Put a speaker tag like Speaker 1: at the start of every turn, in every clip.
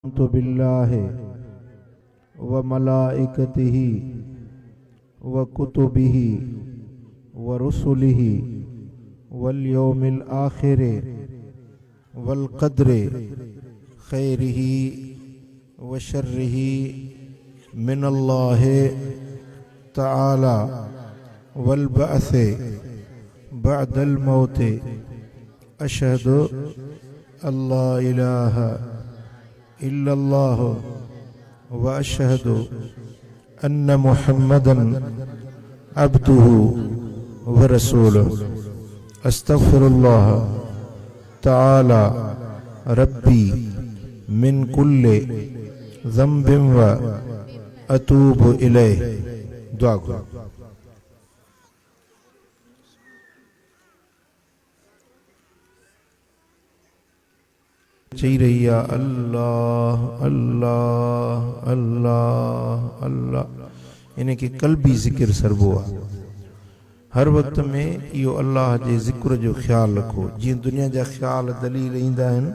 Speaker 1: तो बिल्लाहि व मलाइकतिही व कुतुबिही व रुसुलिही वल यौमिल आखिर वल क़द्र खैरिही व शर्रिही मिनल्लाहि तआला वल बअस बअदल मौत अशहदु अल्ला इलाहा इल्लल्लाह व अशहदु अन्न मुहम्मदन अब्दुहु व रसूलुहु अस्तग़फिरुल्लाह तआला रब्बी मिन कुल्ले ज़ंबिन व अतूबु इलैहि। दुआ करो। चई रही है अल्लाह अल्लाह अल्लाह अल्लाह। इन्हें के कल्बी जिक्र सरबो आहे। हर वक्त में यो अल्लाह जे जिक्र जो ख्याल रखो। जी दुनिया जा ख्याल दलील ईंदा आहिनि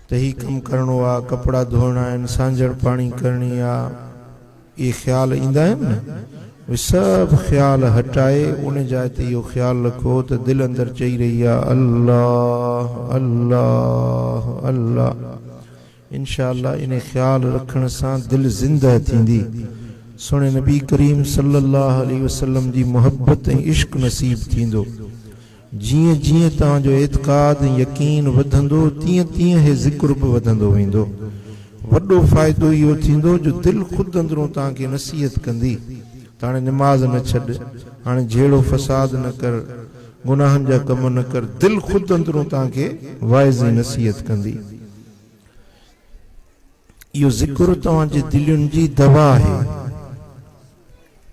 Speaker 1: त ही कम करणो आहे, कपड़ा धोइणा आहिनि, सांझड़ पाणी करणी आहे, ये ख्याल ईंदा आहिनि न। वे सब ख्याल हटाए उन जाइ ते इहो ख्याल रखो त दिल अंदर चई रही आहे अल्लाह अल्लाह अल्लाह। इंशाअल्लाह इन ख्याल रखण सां दिल ज़िंदा थींदी। सुणे नबी करीम सल्लल्लाहु अलैहि वसल्लम जी मोहब्बत ऐं इश्क नसीब थींदो। जीअं जीअं तव्हांजो एतिक़ाद ऐं यकीन वधंदो तीअं तीअं हे ज़िक्र बि वधंदो वेंदो। वॾो फ़ाइदो इहो थींदो जो दिल ख़ुदि अंदरों तव्हांखे नसीहत कंदी। हाणे निमाज़ न छॾ, हाणे झेड़ो फसाद न कर, गुनाहनि जा कम न कर। दिल ख़ुदि अंदरों तव्हांखे वाइज़ नसीहत कंदी। इहो ज़िक्र तव्हांजे दिलयुनि जी दवा आहे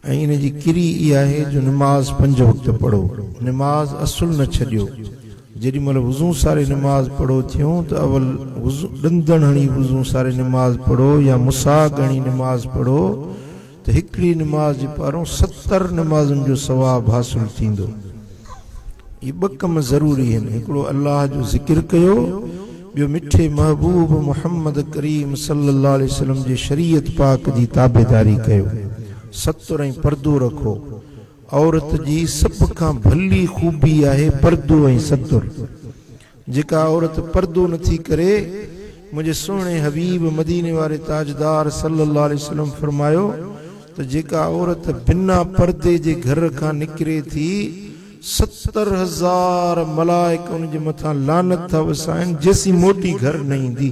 Speaker 1: ऐं इन जी किरी इहा आहे जो निमाज़ 5 वक़्त पढ़ो। निमाज़ असुल न छॾियो। जेॾी महिल वुज़ू सारे निमाज़ पढ़ो थियूं त अवल ॾंदण हणी वुज़ू सारे निमाज़ पढ़ो या मुसाग हणी निमाज़ पढ़ो त हिकिड़ी निमाज़ जे पारों 70 निमाज़ुनि जो सवाब हासिल थींदो। ये 2 कम ज़रूरी आहिनि। हिकिड़ो अल्लाह जो ज़िक्र कयो, ॿियो मिठे महबूब मुहम्मद करीम सल्लल्लाहु अलैहि वसल्लम जे शरीयत पाक जी ताबेदारी कयो। सतुर ऐं पर्दो रखो। औरत जी सभ खां भली खूबी आहे पर्दो ऐं सतुर। जेका औरत पर्दो नथी करे, मुंहिंजे सुहिणे हबीब मदीने वारे ताजदार सल्लल्लाहु अलैहि वसल्लम फरमायो त जेका औरत बिना पर्दे जे घर खां निकिरे थी 70,000 मलाइक उन जे मथां लानत था वसाइनि जेसी मोटी घर न ईंदी।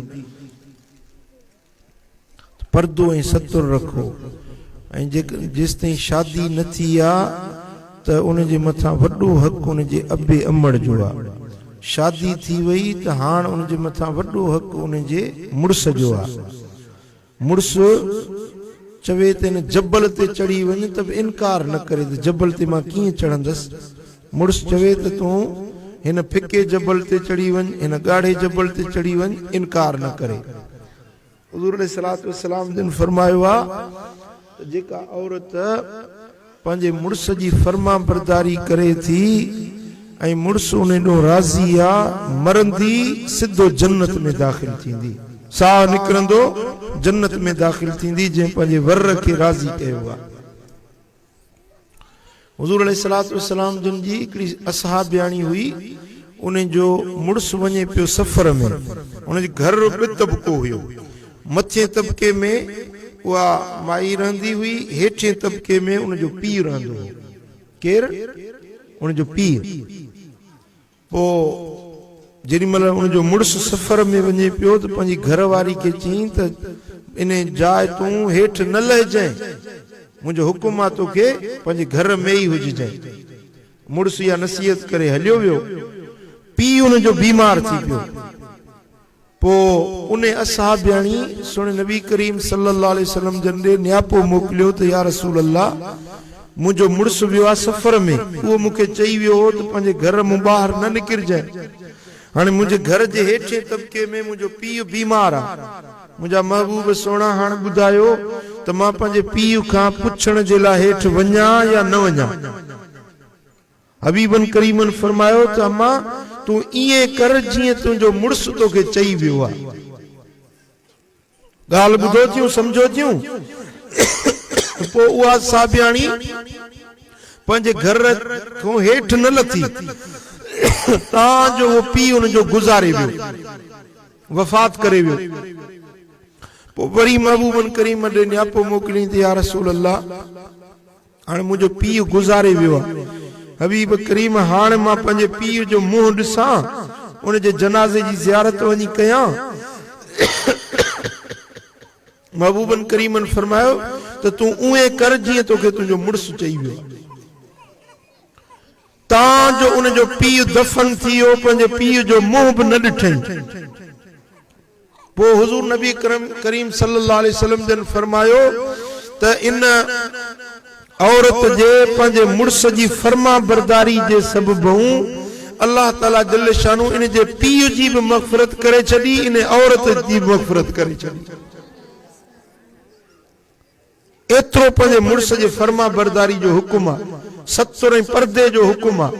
Speaker 1: पर्दो ऐं सतुर रखो। ऐं जेसिताईं शादी न थी आहे त उन जे मथां वॾो हक़ उन जे अबे अमड़ जो आहे। शादी थी वई त हाणे उन जे मथां वॾो हक़ उन जे मुड़ुस जो आहे। मुड़ुस चवे त इन जबल ते चढ़ी वञ त बि इनकार न करे त जबल ते मां कीअं चढ़ंदसि। मुड़ुस चवे त तूं हिन फिके जबल ते चढ़ी वञ, हिन ॻाढ़े जबल ते चढ़ी वञ, इनकार न करे। हुज़ूर अलैहिस्सलातु वस्सलाम जिन फरमायो आहे जेका औरत पंहिंजे मुड़ुस जी फर्मा बरदारी करे थी ऐं मुड़ुस उन ॾों राज़ी आहे, मरंदी सिधो जन्नत में दाख़िल थींदी। साह निकिरंदो जन्नत में दाख़िल थींदी जंहिं पंहिंजे वर खे राज़ी कयो आहे। हुज़ूर अलैहिस्सलातु वस्सलाम जिन जी हिकिड़ी असहाबियाणी हुई, उन जो मुड़ुस वञे पियो सफ़र में। उन जे घर ॿ तबको हुयो। मथे तबके में उहा माई रहंदी हुई, हेठे तबके में उन जो पीउ रहंदो हो। केरु? उन जो पीउ। पोइ जेॾी महिल उन जो मुड़ुस सफ़र में वञे पियो त पंहिंजी घरवारी खे चयईं त इन जाइ तूं हेठि न लहिजांइ, मुंहिंजो हुकुम आहे तोखे पंहिंजे घर में ई हुजिजांइ। मुड़ुस इहा नसीहत करे हलियो वियो। पीउ उन जो बीमार थी पियो। पोइ उन असहाबियाणी सुणे नबी करीम सल्लल्लाहु अलैहि वसल्लम जन ॾे न्यापो मोकिलियो त या रसूल अल्लाह, मुंहिंजो मुड़ुस वियो आहे सफ़र में, उहो मूंखे चई वियो हो त पंहिंजे घर मूं ॿाहिरि न निकिरजांइ। हाणे मुंहिंजे घर जे हेठे तबके में मुंहिंजो पीउ बीमार आहे। मुंहिंजा महबूब सोना हाणे ॿुधायो त मां पंहिंजे पीउ खां पुछण जे लाइ हेठि वञा या न वञा। हबीबन करीमन फरमायो त अम्मा तू इए कर जीअं तुंहिंजो मुड़ुस तोखे चई वियो आहे। गाल बुधो थियूं समझो थियूं पो उहा साबियाणी पंहिंजे घर खां हेठि न लथी तां जो वो पीउ उन जो गुज़ारे वियो वफ़ात करे वियो पो वरी महबूबन करीम ॾे न्यापो मोकिलियईं त या रसूल अल्लाह हाणे मुंहिंजो पीउ गुज़ारे वियो आहे हबीब करीम हाणे मां पंहिंजे पीउ जो मुंहुं ॾिसां उन जे जनाज़े जी ज़ियारत वञी कयां महबूबन करीमन फरमायो त तूं उहे कर जीअं तोखे तुंहिंजो मुड़ुसु चई वियो तां जो उन जो पीउ दफन थी वियो पंहिंजे पीउ जो मुंहुं बि न ॾिठई पो हुजूर नबी करीम सल्लल्लाहु अलैहि वसल्लम जन फरमायो त इन औरत जे पंहिंजे मुड़ुस जी फर्मा बरदारी जे सबबु अल्लाह ताला जल्ल शानु इन जे पीउ जी भी मग़फ़िरत करे छॾी इन औरत जी मग़फ़िरत करे छॾी एतिरो पंहिंजे मुड़ुस जे फर्मा बरदारी जो हुकुम आहे सतुर ऐं पर्दे जो हुकुम आहे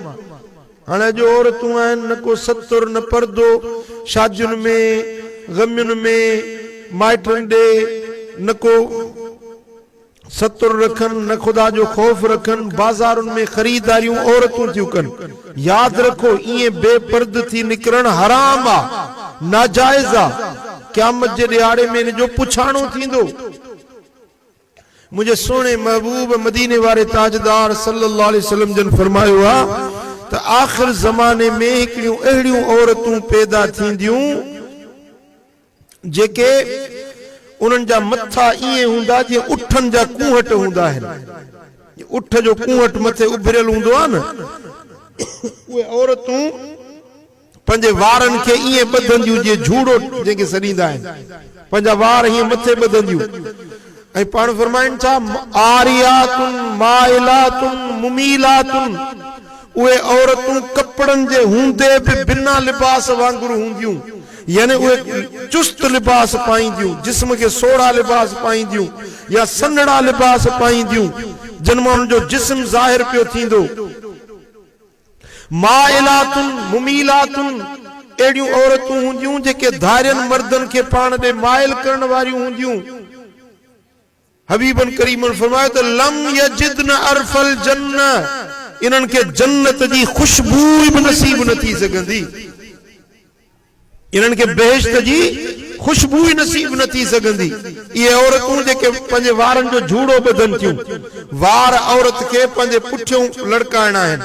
Speaker 1: हाणे जो औरतूं आहिनि न को सतुर न पर्दो शादियुनि में गमियुनि में माइटनि ॾे न को सतुर रखनि न खुदा जो ख़ौफ़ रखनि बाज़ारुनि में ख़रीदारियूं औरतूं थियूं कनि यादि रखो ईअं बेपर्द थी निकिरणु हराम आहे नाजाइज़ आहे क़यामत जे ॾियारे में इन जो पुछाणो थींदो मुझे सोने महबूब मदीने वाले ताजदार सल्लल्लाहु अलैहि वसल्लम जन फरमायो आहे त आखिर ज़माने में हिकिड़ियूं अहिड़ियूं औरतूं पैदा थींदियूं जेके उन्हनि जा मथा ईअं हूंदा जीअं उठनि जा कुहट हूंदा आहिनि उठ जो कुहट मथे उभरियल हूंदो आहे न उहे औरतूं पंहिंजे वारनि खे ईअं ॿधंदियूं जीअं झूड़ो जंहिंखे सॾींदा आहिनि पंहिंजा वार हीअं मथे ॿधंदियूं ऐं पाण फरमाइनि छा आरियातुन माइलातुन मुमीलातुन उहे औरतूं कपड़नि जे हूंदे बि बिना लिबास वांगुरु हूंदियूं यानी उहे चुस्त लिबास पाईंदियूं जिस्म के सोड़ा लिबास पाईंदियूं या सन्हड़ा लिबास पाईंदियूं जिन मां उनजो जिस्म ज़ाहिर पियो थींदो माइलातुन मुमीलातुन अहिड़ियूं औरतूं हूंदियूं जेके धारियनि मर्दनि खे पाण ॾे माइल करण वारियूं हूंदियूं हबीबन करीमन फरमायो त लम यजिदन अरफल जन्नत इन्हनि खे जन्नत जी खुशबू बि नसीब न थी सघंदी इन्हनि खे बेहिश्त जी खुशबू ही नसीब न थी सघंदी ये औरतूं जेके पंहिंजे वारनि जो झूड़ो ॿधनि थियूं वार औरत खे पंहिंजे पुठियों लड़काइणा आहिनि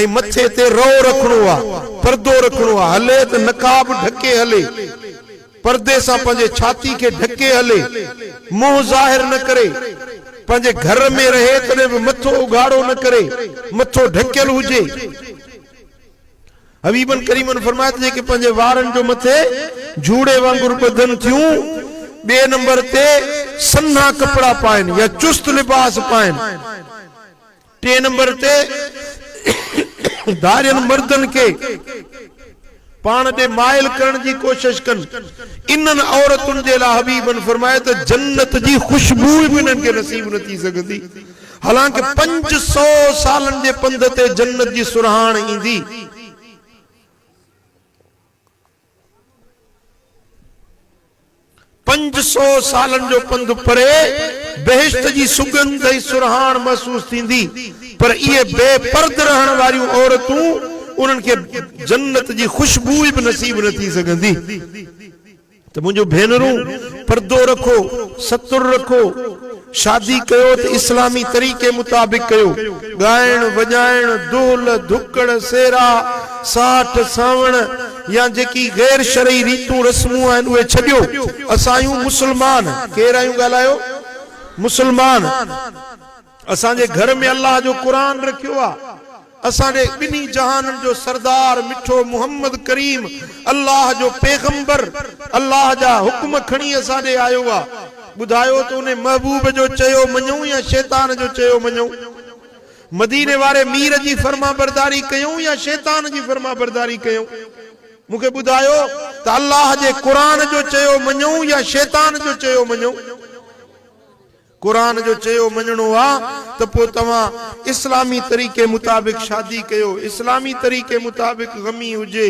Speaker 1: ऐं मथे ते रओ रखणो आहे पर्दो रखणो आहे हले त नकाब ढके हले पर्दे सां पंहिंजे छाती खे ढके हले मुंहुं ज़ाहिर न करे पंहिंजे घर में रहे तॾहिं बि मथो उघाड़ो न करे मथो ढकियल हुजे हबीबन करीमन फरमाया जेके पंहिंजे वारनि जो मथे झूड़े वांगुरु ॿधनि थियूं ॿिए नंबर ते सन्हा कपड़ा पाइनि या चुस्त लिबास पाइनि टे नंबर ते धारियनि मर्दनि खे पाण ॾे माइल करण जी कोशिश कनि इन्हनि औरतुनि जे लाइ हबीबन फरमाया त जन्नत जी खुशबू बि इन्हनि खे नसीब न थी सघंदी हालांकि 500 सालनि जे पंध ते जन्नत जी सुरहाण ईंदी 500 सालन जो पंध परे बेहिश्त जी सुगंध ऐं सुरहाण महसूस थींदी पर ये बेपर्द रहण वारियूं औरतूं उन्हनि खे जन्नत जी खुशबू बि नसीब न थी सघंदी त मुंहिंजो भेनरूं पर्दो रखो सतुर रखो शादी कयो त इस्लामी तरीक़े मुताबिक कयो ॻाइण वॼाइण दुल धुकड़ सेरा साठ सावण या जेकी गैर शरई रीतूं रस्मूं आहिनि उहे छॾियो असां आहियूं मुस्लमान केर आहियूं ॻाल्हायो मुस्लमान असांजे घर में अल्लाह जो क़ुरान रखियो आहे असांजे ॿिन्ही जहाननि जो सरदार मिठो मुहम्मद करीम अल्लाह जो पैगंबर अल्लाह जा हुक्म खणी असां ॾे आयो आहे ॿुधायो त उन महबूब जो चयो मञूं या शैतान जो चयो मञूं मदीने वारे मीर जी फर्मा बरदारी कयूं या शैतान जी फर्मा बरदारी कयूं मूंखे ॿुधायो त अल्लाह जे क़ुरान जो चयो मञूं या शैतान जो चयो मञूं क़ुरान जो चयो मञणो आहे त पोइ तव्हां इस्लामी तरीक़े मुताबिक शादी कयो इस्लामी तरीक़े मुताबिक गमी हुजे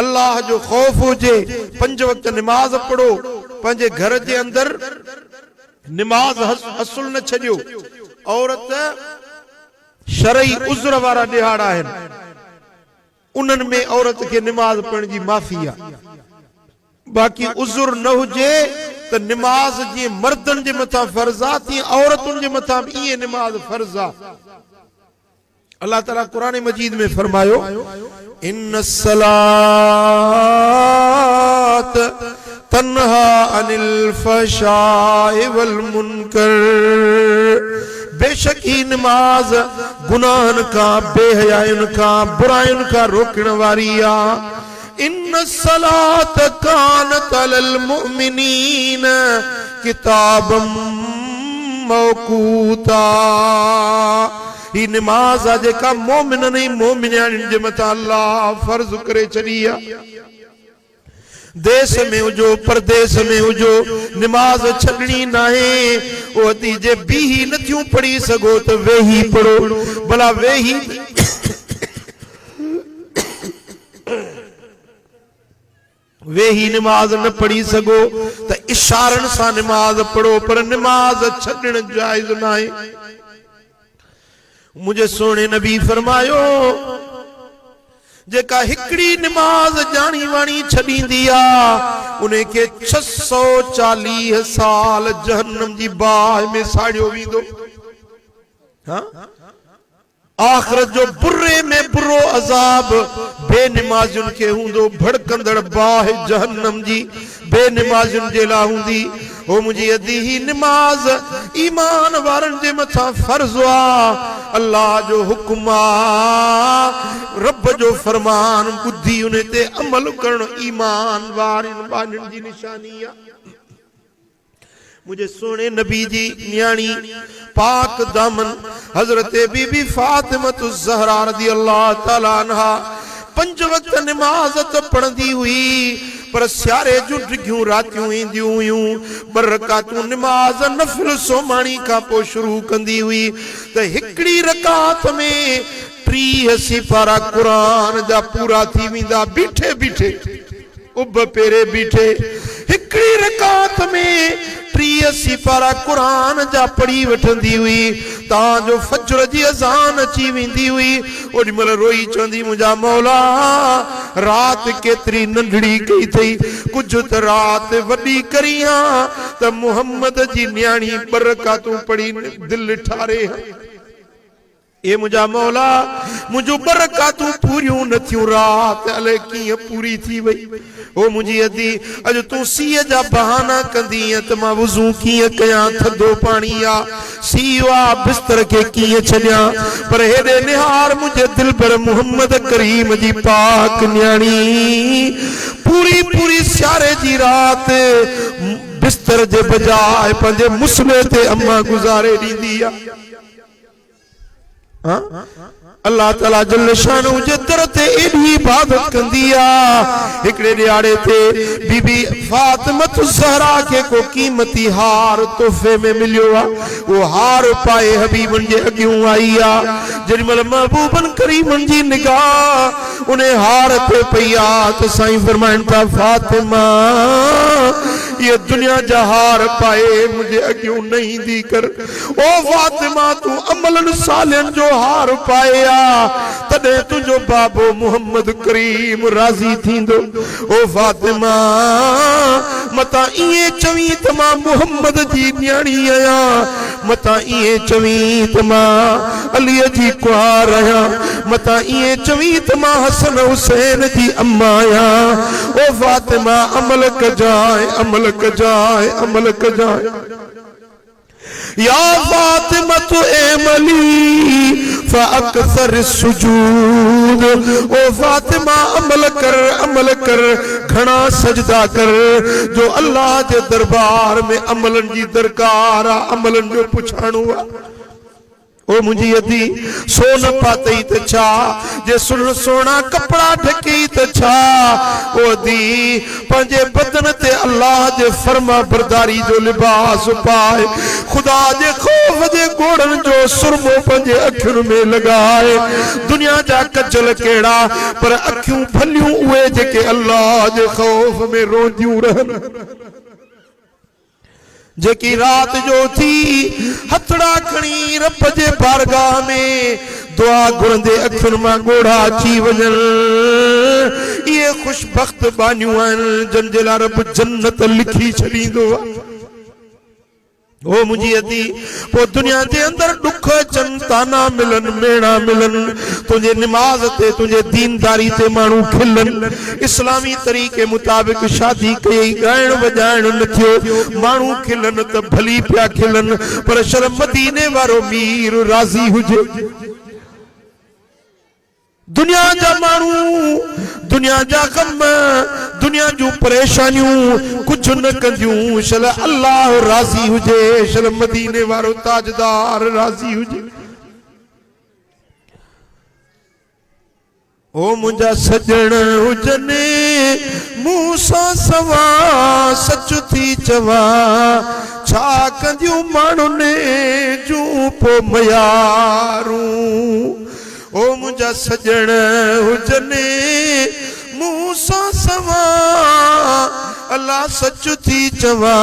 Speaker 1: अल्लाह जो ख़ौफ़ हुजे 5 वक्त नमाज पढ़ो पंहिंजे घर जे अंदर निमाज असुल न छॾियो। औरत शरई उज़्र वारा ॾिहाड़ आहिनि, उन्हनि में औरत खे निमाज पढ़ण जी माफ़ी आहे। बाक़ी उज़्र न हुजे त निमाज जीअं मर्दनि जे मथां फर्ज़ आहे, तीअं औरतुनि जे मथां बि ईअं निमाज फर्ज़ आहे। अल्लाह ताला कुरान मजीद में फरमायो, इन्न सलात तन्हा अनिल फहशाइ वल मुनकर, बेशक ही नमाज गुनाहन का, बेहयाइन का, बुराइन का रोकण वारी आ। इन्न सलात कानत अलल मुमिनीन किताबम मौकूता, ही नमाज आ जेका मोमिनन ऐं मोमिनाणियुनि जे मथां अल्लाह फर्ज़ करे छॾी आहे। देश में हुजो परदेस में हुजो, नमाज छॾणी नाहे। ओ अदी जे बीही नथियूं पढ़ी सघो त वेही पढ़ो, भला वेही वेही नमाज न पढ़ी सघो त इशारनि सां नमाज पढ़ो, पर नमाज छॾण जाइज़ नाहे। मुझे सोने नबी फरमायो, जेका हिकड़ी नमाज जानी वाणी छॾींदी आ, उन्हें के 640 साल जहन्नम जी बाहि में साड़ियो वेंदो। हाँ, आखिरत जो बुरे में बुरो अजाब बेनमाज़ुनि खे हूंदो। भड़कंदड़ बाहि जहन्नम जी बेनमाज़ुनि जे लाइ हूंदी। ओ मुझी अदी ही नमाज ईमान वारन जे मथा फर्ज आ। अल्लाह जो हुक्म आ, रब जो फरमान बुद्धि उन ते अमल करण ईमान वारन वारन जी निशानी आ। मुझे सोने नबी जी न्याणी पाक दामन हजरत बीबी फातिमा ज़हरा रज़ी अल्लाह ताला अन्हा 5 वक्त नमाज तो पढ़ंदी हुई, पर सियारे जूं डिघियूं रातियूं ईंदियूं हुयूं। 2 रकातूं नमाज नफिल सोमाणी खां पोइ शुरू कंदी हुई त हिकड़ी रकात में 30 सिपारा कुरान जा पूरा थी वेंदा, बीठे बीठे उब पेरे बीठे। हिकड़ी रकात में 30 सिपारा कुरान जा पढ़ी वठंदी हुई, ताजो फजर जी अज़ान अची वेंदी हुई। ओडी महिल रोई चवंदी, मुंहिंजा मौला रात केतरी नंढड़ी कई थई, कुछ त रात वॾी करी आ त मुहम्मद जी न्याणी 2 रकातूं पढ़ी दिल ठारे। ए मुझा मौला, मुझो 2 रकातूं पूरियूं न थियूं, रात अले कीअं पूरी थी वई। ओ मुझी अदी, अज तू सीअ जा बहाना कंदी त मां वुज़ू कीअं कयां, थधो पानी आ, सीउ आ, बिस्तर के कीअं छॾियां। पर हेॾे निहार मुझे दिल पर मुहम्मद करीम जी पाक न्याणी पूरी पूरी सियारे जी रात बिस्तर जे बजाए पंहिंजे मुसले ते अम्मा गुज़ारे ॾींदी आ। अल्लाह ताला जल शानू जे दर ते एडी इबादत कंदी आ। हिकड़े ॾियारे ते बीबी फातिमा ज़हरा के को कीमती हार तोहफे में मिलियो आ। वो हार पाए हबीबन जे अॻियूं आई आ। जेॾीमहिल महबूबन करीमन जी निगाह उन हार ते पई आ त साईं फरमाइनि था, फातिमा ये दुनिया जा हार पाए मुझे अॻियूं न ईंदी कर। ओ फातिमा, तू अमलन सालियन जो हार पाए आ, तॾहिं तुझो बाबो मोहम्मद करीम राज़ी थींदो। ओ फातिमा, मता इए चवी त मां मोहम्मद जी न्याणी आहियां, मता इए चवी त मां अली जी कुआर आहियां, मता इए चवी त मां हसन हुसैन जी अम्मा आहियां। ओ फातिमा, अमल कजाए, अमल कजाए, अमल कजाए। या फातिमा तु एमली फअक्सर सुजूद। ओ फातिमा, अमल कर, अमल कर, घना सजदा कर, जो अल्लाह जे दरबार में अमलन जी दरकार आ, अमलन जो पुछाणो आ। ओ मुझी अदी, सोन पातई त छा, जे सोना कपड़ा ढकई त छा। ओ अदी, पंहिंजे बदन ते अल्लाह जे फर्मा बरदारी जो लिबास पाए, खुदा जे खौफ जे घोड़न जो सुरमो पंहिंजे अखियुनि में लगाए। दुनिया जा कजल केड़ा, पर अखियूं फलियूं उहे जेके अल्लाह जे खौफ में रोंदियूं रहन। जेकी रात जो थी हथड़ा खणी रब जे बारगाह में दुआ घुरंदे अखियुनि मां ॻोढ़ा अची वञनि। इहे खुशबख्त बानियूं आहिनि जन जे लाइ रब जन्नत लिखी छॾींदो आहे। ओ मुझी अदी पो दुनिया के अंदर दुख अचन, ताना मिलन, मेणा मिलन, तुझे नमाज ते तुझे दीनदारी ते मानू खिलन, इस्लामी तरीके मुताबिक शादी कई गायण बजायण न थियो, मानू खिलन त भली पिया खिलन, पर शर्म मदीने वारो मीर राजी हुजे। दुनिया जा मानू, दुनिया जा गम, दुनिया जू परेशानियों कुछ न कंदियूं, शल अल्लाह राजी हुजे, शल मदीने वारो ताजदार राजी हुजे। ओ मुंजा सजण हुजने मूसा सवा सच थी चवा, छा कंदियूं मानू ने जू पो मयारू। ओ मुंजा सजण हुजने मूसा सवा अल्लाह सच थी चवा,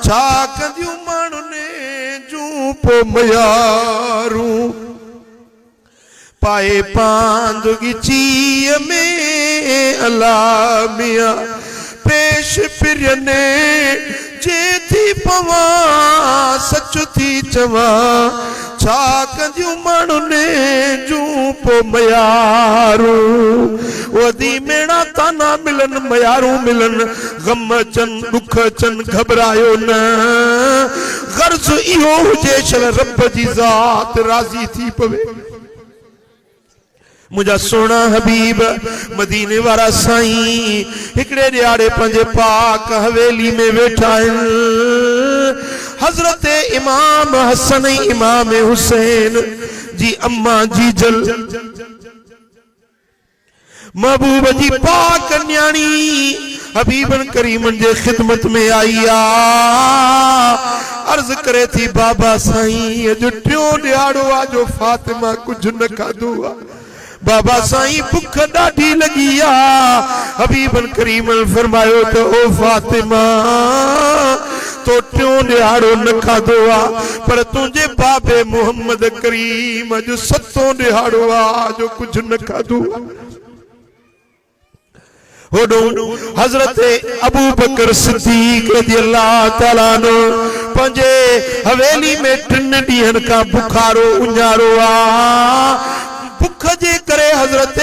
Speaker 1: छा कंदियूं मानू ने जू पो मयारू। पाए पांदगी चीअ में अल्लाह मियां पेश फिरने, जे थी पवा सच थी चवा, छा कंदियूं मानू ने जू पो मयारू। वदी मेणा ताना मिलन, मयारू मिलन, गम अचन दुख अचन घबरायो न, गर्ज इहो हुजे शल रब जी ज़ात राजी थी पवे। मुझा सोना हबीब मदीने वारा साईं हिकड़े ॾियारे पंहिंजे पाक हवेली में वेठा आहिनि। हजरत इमाम हसन इमाम हुसैन जी अम्मा जीजल महबूब जी पाक न्याणी हबीबन करीमन जे खिदमत में आई आ। अर्ज करे थी बाबा साईं अॼु टियों ॾियारो आ जो फातिमा कुछ न खाधो आ। बाबा साईं भुख ॾाढी लगी आ। हबीबन करीमन फरमायो तो ओ फातिमा तो टियों ॾियारो न खाधो आ, पर तुझे बाबे मोहम्मद करीम अॼु सतों ॾियारो आ जो कुछ न खाधो आ। होडो हजरत अबू बकर सिद्दीक रज़ियल्लाहु ताला अन्हु पंजे हवेली में 3 ॾींहनि का बुखारो उञारो आ। भुख जे करे हजरत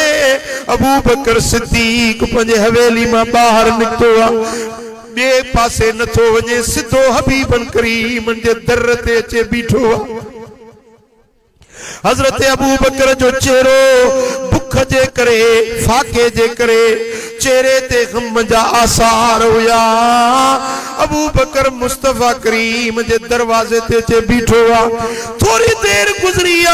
Speaker 1: अबू बकर सिद्दीक पंजे हवेली मां बाहर निकतो आ। बे पासे नथो वञे, सिधो हबीबन करीमन जे दर ते अचे बीठो आ। हजरत अबू बकर जो चेहरो भुख जे करे फाके जे करे चेहरे ते गम जा आसार हुया। अबू बकर मुस्तफा करीम जे दरवाजे ते चे बीठो आ। थोड़ी देर गुजरी आ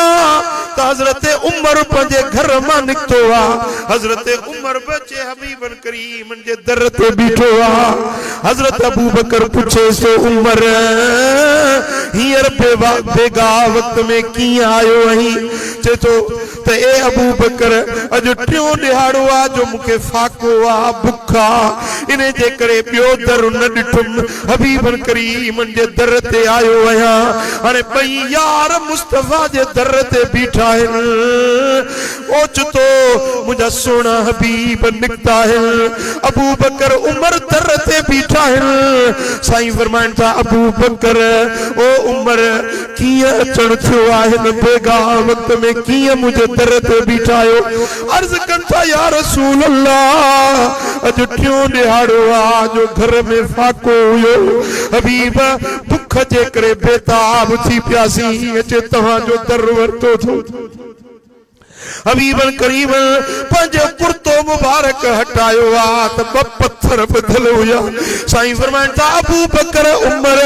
Speaker 1: तो हजरत उमर पंजे घर मां निकतो आ। हजरत उमर बचे हबीबन करीम जे दर ते बीठो आ। हजरत अबू बकर पूछे सो उमर हियर बेगा वक्त में की आयो अही? चे तो ते ए अबू बकर अज टियों ॾियारो आ जो मुके फाको आ भुखा इने जे करे पियो दर न ॾिठुम। हबीबन करीमन जे दर ते आयो आहियां। हाणे ॿई यार मुस्तफा जे दर ते बीठा आहिनि। ओचितो मुंहिंजा सुहिणा हबीब निकिता आहिनि। अबू बकर उमर दर ते बीठा आहिनि। साईं फरमाइनि था अबू बकर ओ उमर कीअं अचण थियो आहे न बेगा वक्त में कीअं मुंहिंजे दर ते बीठा आहियो? अर्ज़ कनि था या रसूल अल्लाह अॼु टियों ॾियारो आ जो घर में फाको हुयो। हबीब भुख जे करे बेताब थी पियासीं। अचे तव्हांजो दर वरितो थो। हबीबन करीमन पंहिंजो कुर्तो मुबारक हटायो आ त 2 पत्थर बदल हुया। साईं फरमाइनि था अबू बकर उमर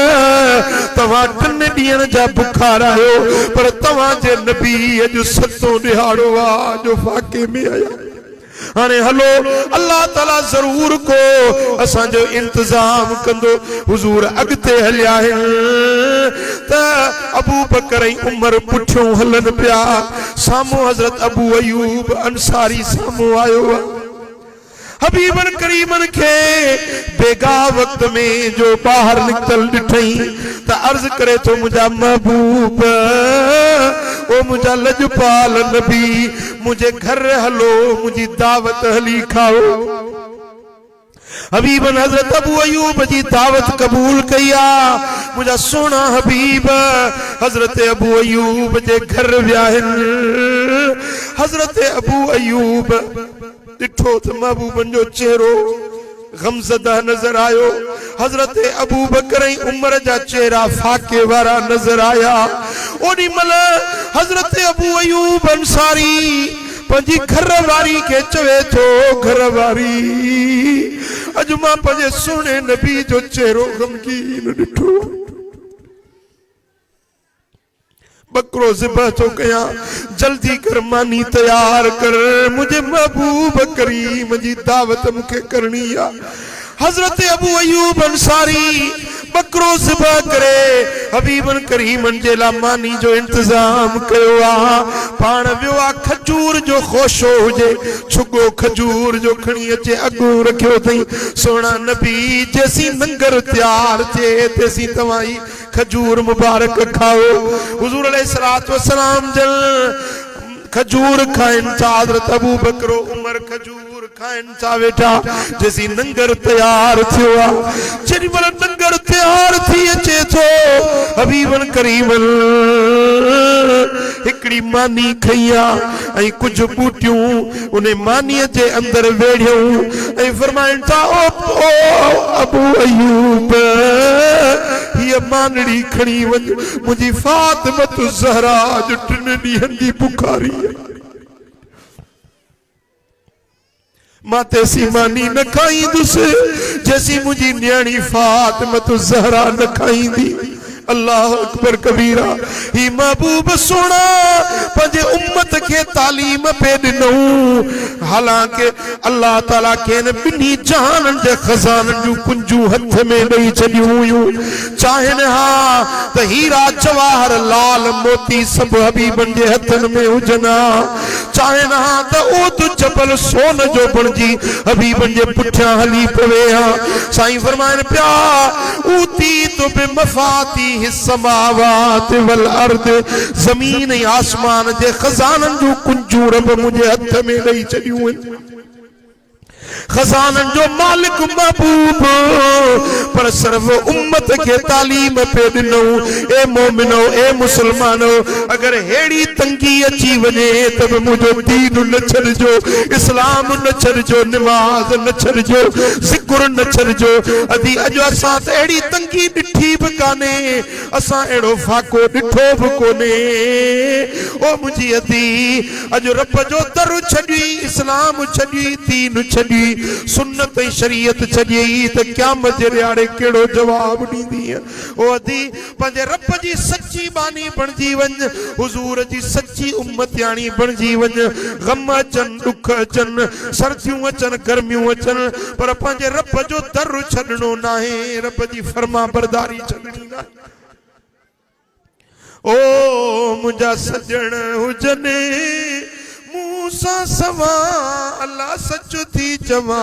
Speaker 1: तव्हां 3 ॾींहनि जा बुखार आहियो, पर तव्हां जे नबी अॼु 7 ॾियारो आ जो फाके में आया। हाने हलो अल्लाह ताला जरूर को असांजो इंतजाम कंदो। हुजूर अगते हलिया त अबू बकर ऐं उमर पुठियों हलन पिया। सामो हजरत अबू अयूब अंसारी सामो आयो। हबीबन करीमन के बेगा वक्त में जो बाहर निकल दिठई त अर्ज करे तो मुझा महबूब ओ मुझा लजपाल नबी मुझे घर हलो मुझी दावत हली खाओ। हबीबन हजरत अबू अयूब जी दावत कबूल कया मुझा सोना हबीब हजरत अबू अयूब जे घर व्याहन। हजरत अबू अयूब दिठो त महबूबन जो चेहरो गमज़दा नजर आयो। हजरत अबू बकर उमर जा चेहरा फाके वारा नजर आया। ओडी मल हजरत अबू अयूब अंसारी पंजी घर वारी के चवे थो घर वारी अज मां पंजे सोने नबी जो चेहरो गमगीन दिठो। बकरो ज़िबह तो कया जल्दी कर मानी तैयार कर मुझे महबूब करीम जी दावत मुखे करनी आ। हजरत अबू अयूब अंसारी बकरो ज़िबह करे हबीबन करीमन जे ला मानी जो इंतजाम कयो आ। पाण वियो आ खजूर जो खोशो हुजे छुगो खजूर जो खणी अचे अगू रखियो थई। सोना नबी जैसी लंगर तैयार थे तेसी तवाई खजूर मुबारक खाओ। हुजूर अलैहिस्सलातु वस्सलाम जल खजूर खाइन चा हजरत अबू बकरो उमर खजूर खाइन चा वेठा जैसी लंगर तैयार थियो आ। जेडी मल लंगर तैयार थी अचे थो हबीबन करीमन हिकड़ी मानी खैया ऐं कुछ बूटियूं उन मानी जे अंदर वेढ़ियूं ऐं फरमाइन था ओ अबू अयूब ये मानड़ी खणी वञ मुझी फातिमत ज़हरा जो 3 ॾींहंनि जी बुखारी है। मां तेसी मानी न खाईंदुसि जैसी मुझी न्याणी फातिमत ज़हरा न खाईंदी। अल्लाह अकबर कबीरा। ही महबूब सोना पंजे उम्मत के तालीम पे दिनू हालांकि अल्लाह ताला के ने बिनी जहान जे खजानन जो कुंजू हथ में नहीं छडियूं चाहन हा त हीरा जवाहर लाल मोती सब हबीबन जे हथन में हुजना। चाहन हा त ओद जबल सोन जो बनजी हबीबन जे पुठियां हली पवे हा। साईं फरमाइन पिया ऊती तो बे मफाती समावात वल अर्द जमीन आसमान जे खजानन जो कुंजू रब मुझे हथ में नहीं छडियूं। खजानन जो मालिक महबूब पर सर्व उम्मत के तालीम पे दिनो। ए मोमिनो ए मुसलमानो अगर हेड़ी तंगी अची वने तब मुझो दीन न छड़जो इस्लाम न छड़जो नमाज न छड़जो जिक्र न छड़जो। अदी अजो असा एड़ी तंगी डिठी भी काने असा एड़ो फाको डिठो भी कोने। ओ मुझी अदी अजो रब जो दर छड़ी इस्लाम छड़ी दीन छड़ी सुन्नत शरीयत छड़ी त क़यामत जे ॾियारे केड़ो जवाब ॾींदी। ओ अदी पंहिंजे रब जी सच्ची बानी बणजी वञ हुजूर जी सच्ची उम्मतियाणी बणजी वञ। गम अचन दुख अचन सर्दियूं अचन गर्मियूं अचन पर पंहिंजे रब जो दर छॾणो नाहे रब जी फर्मा बरदारी छॾणी नाहे। ओ मुंहिंजा सजण हुजने मूसा सवा अल्लाह सच थी चवा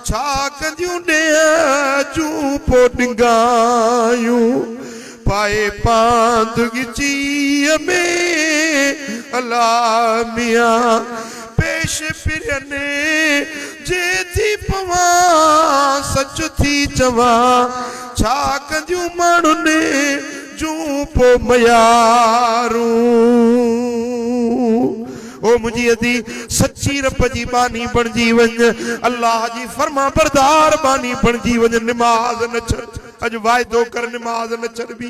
Speaker 1: छा कंदियूं ॾेजूं पो डिंगायूं पाए पांदगी में अल्लाह मियां पेश फिरने जे थी पवा सच थी चवा छा कंदियूं माण्हुनि जूं पो मयारूं। ओ मुझी अदी सच्ची रब जी बानी बणजी वञ अल्लाह जी फर्मा बरदार बानी बणजी वञ। नमाज न छॾ अज वायदो कर नमाज न छॾबी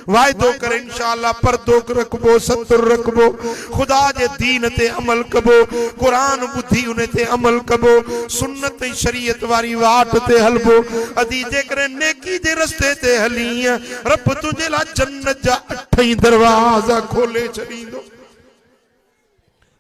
Speaker 1: वायदो कर इंशाअल्लाह पर्दो रखबो सतर रखबो खुदा जे दीन ते अमल कबो कुरान बुद्धि उन ते अमल कबो सुन्नत शरीयत वारी वाट ते हलबो। अदी जेकर नेकी जे रस्ते ते हली रब तुझे ला जन्नत जा 8 दरवाजा खोले छॾींदो।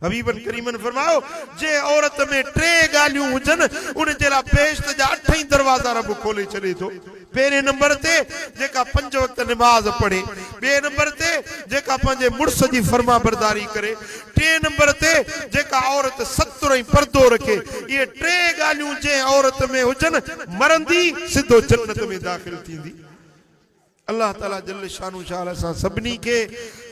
Speaker 1: हबीबन करीमन फरमाओ जे औरत में टे गालियूं हुजन उन जे ला बेश्त जा 8 दरवाजा रब खोले छॾे थो। पहिरें नंबर ते जेका 5 वक्त नमाज पढ़े, ॿिए नंबर ते जेका पंहिंजे मुड़स जी फर्मा बरदारी करे, टे नंबर ते जेका औरत सत्र ऐं पर्दो रखे। ये टे गालियूं जे औरत में हुजन मरंदी सिधो जन्नत में दाखिल थींदी। अल्लाह ताला जल्ल शानु शाल सां सभिनी के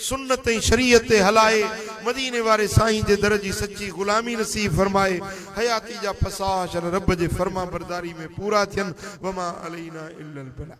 Speaker 1: सुन्नत ऐं शरीयत ते हलाए मदीने वारे साईं जे दर जी सच्ची गुलामी नसीब फरमाए। हयाती जा फसाश रब जे फर्मा बरदारी में पूरा थियन। वमा अलैना इल्लल बला।